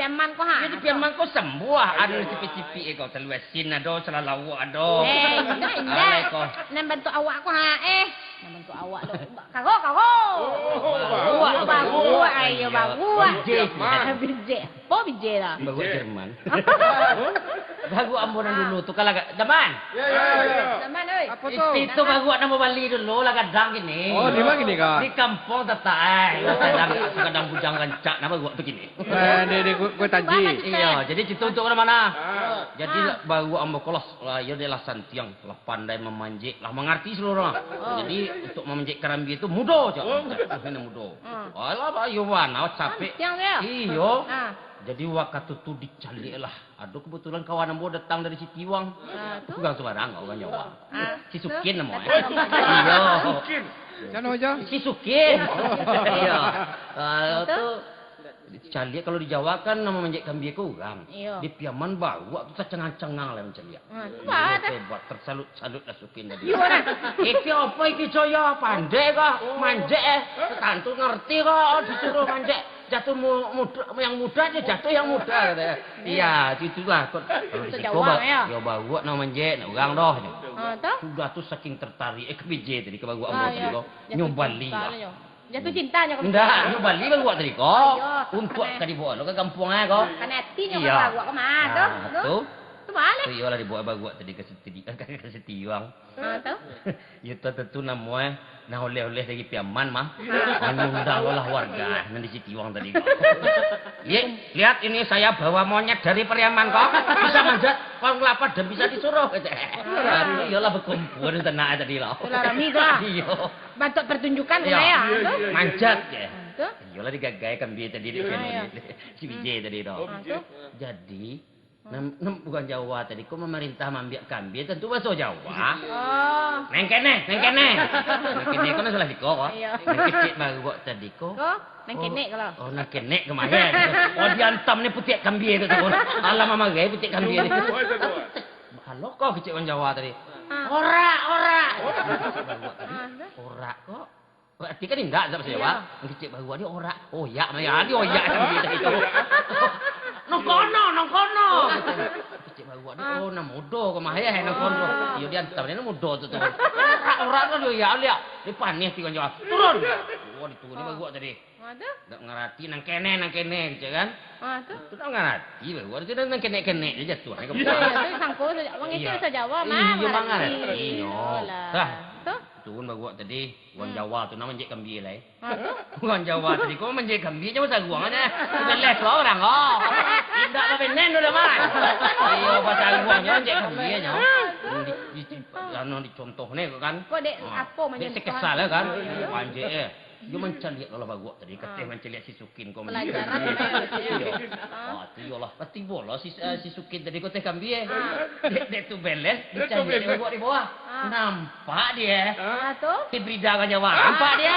piaman kau ha. Jadi piaman kau sembuh. Ada cipi-cipi kau terluasin ado, selalu ado. Indah. Nan bantu awak kau ha Nan bantu awak lo. Kau. Bagus. Ayo bagus. Bije. Apa bije lah? Bagus Jerman. Bagus ambunan dulu tu kalau Daman. Ya. Daman oi. Apa tu? Itu bagus nama Bali dulu lah kadang gini. Oh, di mana gini kak? Di kampung tetap kadang bujang rancak nama gua begini. Di kue taji. Iya, jadi itu untuk mana? Jadi baru ambo kolos lah ya dia lah santiang, lah pandai memanjik, lah mengerti seluruh. Jadi untuk memanjik kerambi itu mudah aja. Ini mudah. Alah bah yo mana capek. Iyo. Jadi waktu itu dicari lah. Aduh kebetulan kawan ambo datang dari Sitiwang. Bukan sembarang orang Jawa. Si Sukin namanya. Iya. Jangan aja. Si Sukin. Iya. Itu dicari kalau di Jawa kan nama menjek kambing kurang. Di Piaman bawa tu cengang-cengang lah mencari. Hebat tersalut-salut lah Sukin tadi. Iki apa iki Joyo pandai kah? Manjek tentu ngerti kok disuruh manjek. Jatuh muda, yang muda aja jatuh yang muda katanya. Iya, itulah. Kalau di Jawa ya bawa nama menjek, orang doh. Sudah tuh saking tertarik ke bije tadi ke bawa ambo nyobali lah. Jatuh cintanya kau. Enggak, nyobali bawa tadi kok. Untuk tadi bawa lo ke kampungnya kok. Kan hatinya kau bawa ke mana tuh? Tu balik. Iya lah dibawa bawa tadi ke Sitiwang. Tuh. Itu tentu namanya nah oleh-oleh dari Piaman mah. Mengundang olah warga di Sitiwang tadi kok. Lihat ini saya bawa monyet dari Piaman kok. Bisa manjat pohon kelapa dan bisa disuruh. Iyalah berkumpul tenang tadi lah. Rami dah. Iya. Bantu pertunjukan ya. Manjat ya. Iyalah digagai kambing tadi di si Bije tadi dong. Jadi bukan Jawa tadi, kok memerintah mambiak kambing tentu bahasa Jawa. Neng kene. Neng kene kan salah diko kok. Neng kecik baru kok tadi kok. Neng kene kalau. Oh, neng kene kemarin. Oh, diantam ni putih kambing itu tuh. Alah mama gay putih kambing ni. Kalau kok kecik orang Jawa tadi. Ora. Ora kok. Berarti kan enggak sama Jawa. Kecik baru dia ora. Oh ya, dia oh ya kambing tadi itu. Nong kono. Cik baru ada oh na mudo kemahaya nong kono. Iyo dia antarnya mudo tu. Orang kan ya lihat. Di panih ti Jawa. Turun. Oh diturun baru tadi. Ndak ngerti nang kene gitu kan. Itu tak ngerti baru ada nang kene dia jatuh. Itu sangko wong itu bahasa Jawa mah. Iya mangarti. Iyo. Tuh. Turun baru tadi orang Jawa tu nama menjek kambing lah. Orang Jawa tadi kau menjek kambing je bahasa guang aja. Beles lo orang oh. Tidak apa benen udah mah. Iyo bahasa guangnya menjek kambing aja. Anu dicontoh ni kan. Kau dek apa menjek kesal kan. Anjek dia mencari kalau bagus tadi katanya mencari si Sukin kau mencari. Oh tiyolah, pasti bola si Sukin tadi kau teh kambing. Dek tu beles dicari di bawah. Nampak dia. Tuh. Si Brida kan Jawa. Nampak dia.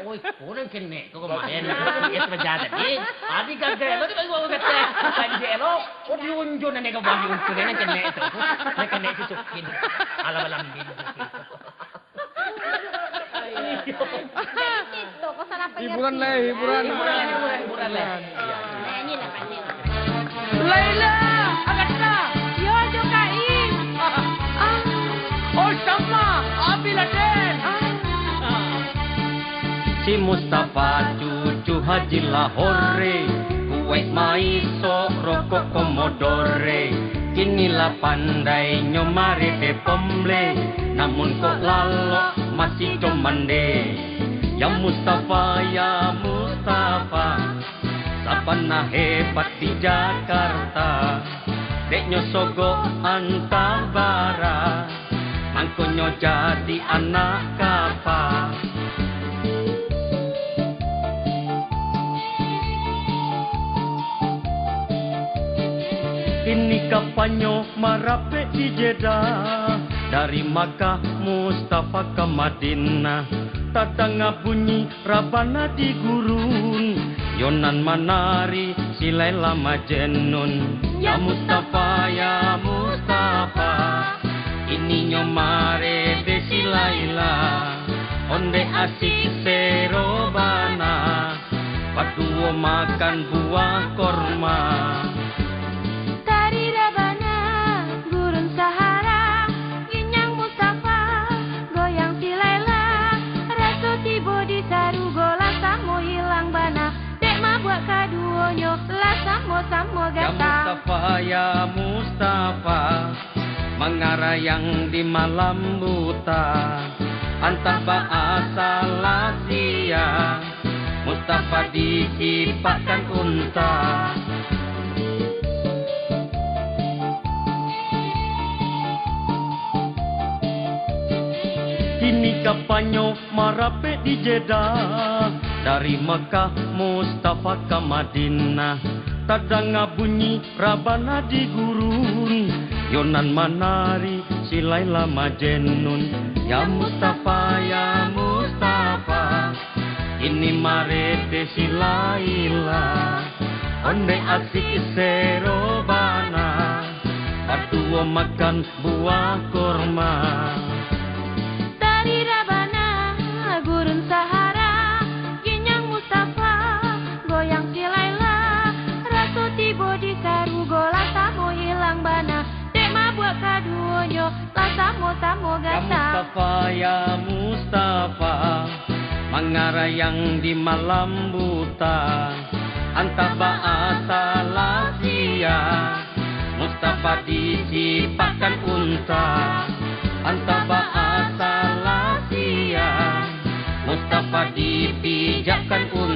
Oi, kau nang kene kau kemarin. Itu berjalan tadi. Adi gagal. Lo tu baru kata kanjek lo. Oh diunjun nang kau bagi unjun nang kene itu. Nang kene si Sukin. Alam-alam bin. Itu kau salah pengertian. Hiburan lah. Nyanyi lah Pak. Laila, Agatha. Yo Jokaim. Oh sama, Abi Laden. Si Mustafa cucu Haji Lahore, kuwait maiso rokok komodore. Kinilah pandai nyomari de pomble, namun kok lalok masih comande. Ya Mustafa, sapana hebat di Jakarta. Dek nyosogo antabara, mangkonyo jadi anak kapal. Ini kapanyo marape di Jeddah, dari Makkah Mustafa ke Madinah. Tatanga bunyi rabana di gurun, Yonan manari si Laila Majnun. Ya Mustafa, ini nyomare de si Laila, onde asik serobana. berdua makan buah korma. Tari Rabana, gurun Sahara, Ginyang Mustafa, goyang si Laila, raso tibo di Sarugola, samo hilang bana, dek mabuk kaduonyo, lah samo-samo Ya gata. Mustafa, ya Mustafa, mengarayang di malam buta, antah bahasa Lasia, Mustafa diciptakan unta. Kini kapanyo marape di Jeddah, dari Mekah Mustafa ke Madinah, tadang bunyi Rabana di gurun, Yonan manari si Laila Majnun. Ya Mustafa, ya Mustafa, ini marete si Laila, onde asik serobana, berdua makan buah korma. Tari Rabana, gurun Sahara, Ginyang Mustafa, goyang si Laila, raso tibo di Sarugola, samo hilang bana, dek mabuk kaduonyo, lah samo-samo Ya gata. Mustafa, ya Mustafa, mengarayang di malam buta, antah bahasa Lasia, Mustafa diciptakan unta, antah bahasa Lasia, Mustafa dipijakkan unta.